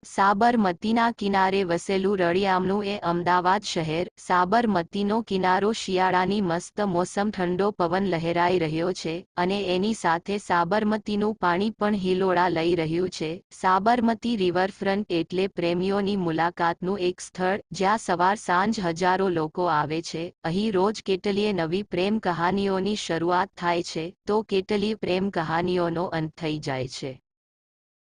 સાબરમતીના કિનારે વસેલું રળિયામણું એ અમદાવાદ શહેર. સાબરમતીનો કિનારો શિયાળાની મસ્ત મોસમ, ઠંડો પવન લહેરાઈ રહ્યો છે અને એની સાથે સાબરમતીનું પાણી પણ હિલોળા લઈ રહ્યું છે. સાબરમતી રિવરફ્રન્ટ એટલે પ્રેમીઓની મુલાકાતનું એક સ્થળ, જ્યાં સવાર સાંજ હજારો લોકો આવે છે. અહીં રોજ કેટલીય નવી પ્રેમ કહાનીઓની શરૂઆત થાય છે તો કેટલીય પ્રેમ કહાનીઓનો અંત થઈ જાય છે.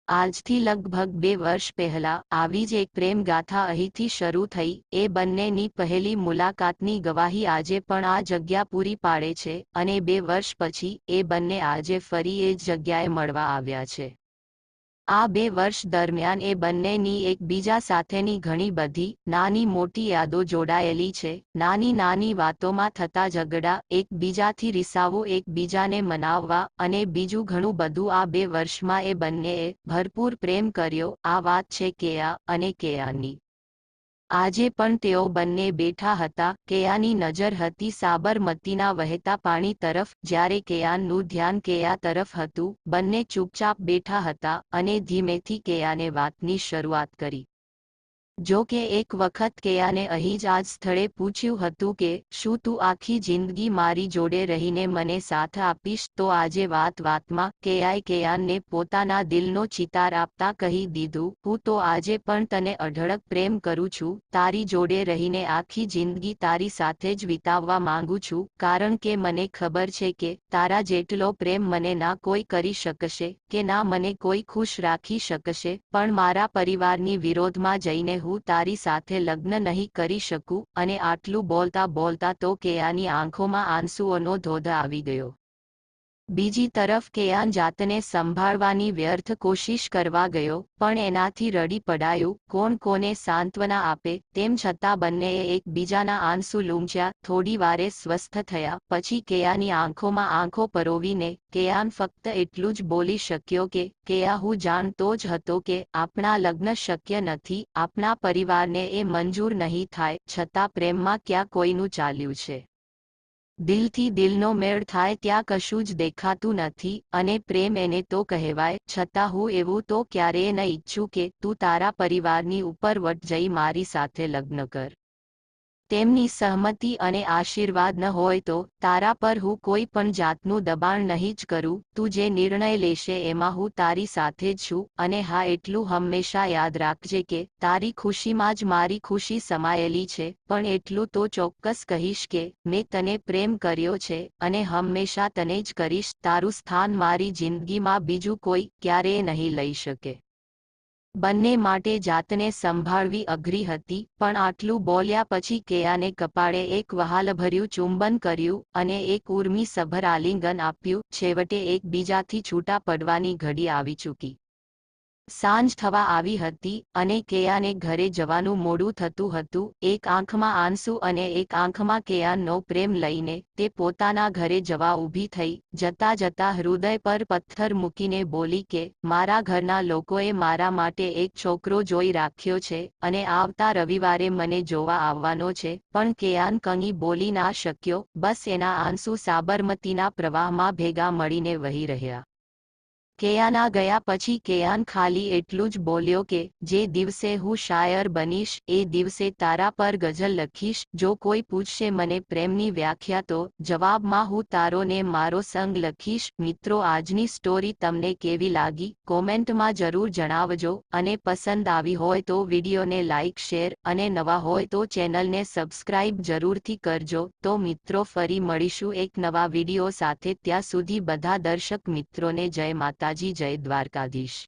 આજથી લગભગ 2 વર્ષ પહેલા આવી જ એક પ્રેમ ગાથા અહીંથી શરૂ થઈ. એ બંનેની પહેલી મુલાકાતની ગવાહી આજે પણ આ જગ્યા પૂરી પાડે છે અને 2 વર્ષ પછી એ બંને આજે ફરી એ જ જગ્યાએ મળવા આવ્યા છે. આ 2 વર્ષ દરમિયાન એ બંનેની એકબીજા સાથેની ઘણી બધી નાની મોટી યાદો જોડાયેલી છે. નાની નાની વાતોમાં થતા ઝઘડા, એકબીજાથી રિસાવું, એકબીજાને મનાવવા અને બીજું ઘણું બધું. આ 2 વર્ષમાં એ બંનેએ ભરપૂર પ્રેમ કર્યો. આ વાત છે કેયા અને કેયાની. આજે પણ તેઓ બંને બેઠા હતા. કેયાની નજર હતી સાબરમતીના વહેતા પાણી તરફ, જ્યારે કેયાનનું ધ્યાન કેયા તરફ હતું. બંને ચૂપચાપ બેઠા હતા અને ધીમેથી કેયાને વાતની શરૂઆત કરી. જો કે એક વખત કેયાને અહીં જ આ જ સ્થળે પૂછ્યું હતું કે શું તું આખી જિંદગી મારી જોડે રહીને મને સાથ આપીશ? તો આજે વાત વાતમાં કેયાએ કેયાનને પોતાના દિલનો ચિતાર આપતા કહી દીધું, હું તો આજે પણ તને અઢળક પ્રેમ કરું છું. તારી જોડે રહીને આખી જિંદગી તારી સાથે જ વિતાવવા માંગુ છું, કારણ કે મને ખબર છે કે તારા જેટલો પ્રેમ મને ના કોઈ કરી શકશે કે ના મને કોઈ ખુશ રાખી શકશે, પણ મારા પરિવારની વિરોધમાં જઈને હું તારી સાથે લગ્ન નહીં કરી શકું. અને આટલું બોલતા બોલતા તો કેયાની આંખોમાં આંસુઓનો ધોધ આવી ગયો. બીજી તરફ કેયાન જાતને સંભાળવાની વ્યર્થ કોશિશ કરવા ગયો, પણ એનાથી રડી પડાયું. કોણ કોને સાંત્વના આપે? તેમ છતાં બંનેએ એકબીજાના આંસુ લૂંછ્યા. થોડી વારે સ્વસ્થ થયા પછી કેયાની આંખોમાં આંખો પરોવીને કેયાન ફક્ત એટલું જ બોલી શક્યો કે કેયા, હું જાણતો જ હતો કે આપણા લગ્ન શક્ય નથી, આપણા પરિવારને એ મંજૂર નહીં થાય, છતાં પ્રેમમાં ક્યાં કોઈનું ચાલ્યું છે. દિલથી દિલનો મેળ થાય ત્યાં કશું જ દેખાતું નથી અને પ્રેમ એને તો કહેવાય. છતાં હું એવું તો ક્યારેય ન ઈચ્છું કે તું તારા પરિવારની ઉપર વટ જઈ મારી સાથે લગ્ન કર. તેમની સહમતિ અને આશીર્વાદ ન હોય તો તારા પર હું કોઈ પણ જાતનું દબાણ નહીં જ કરું. તું જે નિર્ણય લેશે એમાં હું તારી સાથે જ છું. અને હા, એટલું હંમેશા યાદ રાખજે કે તારી ખુશીમાં જ મારી ખુશી સમાયેલી છે. પણ એટલું તો ચોક્કસ કહીશ કે મેં તને પ્રેમ કર્યો છે અને હંમેશા તને જ કરીશ. તારું સ્થાન મારી જિંદગીમાં બીજું કોઈ ક્યારેય નહીં લઈ શકે. બંને માટે જાતને સંભાળવી અઘરી હતી, પણ આટલું બોલ્યા પછી કેયાને કપાળે એક વહાલભર્યું ચુંબન કર્યું અને એક ઉર્મિસભર આલિંગન આપ્યું. છેવટે એકબીજાથી છૂટા પડવાની ઘડી આવી ચૂકી. સાંજ થવા આવી હતી અને કેયાને ઘરે જવાનું મોડું થતું હતું. એક આંખમાં આંસુ અને એક આંખમાં કેયાનનો પ્રેમ લઈને તે પોતાના ઘરે જવા ઊભી થઈ. જતા જતા હૃદય પર પથ્થર મૂકીને બોલી કે મારા ઘરના લોકોએ મારા માટે એક છોકરો જોઈ રાખ્યો છે અને આવતા રવિવારે મને જોવા આવવાનો છે. પણ કેયાન કંઈ બોલી ના શક્યો. બસ એના આંસુ સાબરમતીના પ્રવાહમાં ભેગા મળીને વહી રહ્યા. કેયાના ગયા પછી કેયાન ખાલી એટલું જ બોલ્યો કે જે દિવસે હું શાયર બનીશ એ દિવસે તારા પર ગઝલ લખીશ. જો કોઈ પૂછશે મને પ્રેમની વ્યાખ્યા તો જવાબમાં હું તારો ને મારો સંગ લખીશ. મિત્રો, આજની સ્ટોરી તમને કેવી લાગી કોમેન્ટમાં જરૂર જણાવજો અને પસંદ આવી હોય તો વિડીયોને લાઇક, શેર અને નવા હોય તો ચેનલને સબસ્ક્રાઇબ જરૂરથી કરજો. તો મિત્રો, ફરી મળીશું એક નવા વિડીયો સાથે. ત્યાં સુધી બધા દર્શક મિત્રોને જય માતાજી, જય દ્વારકાધીશ.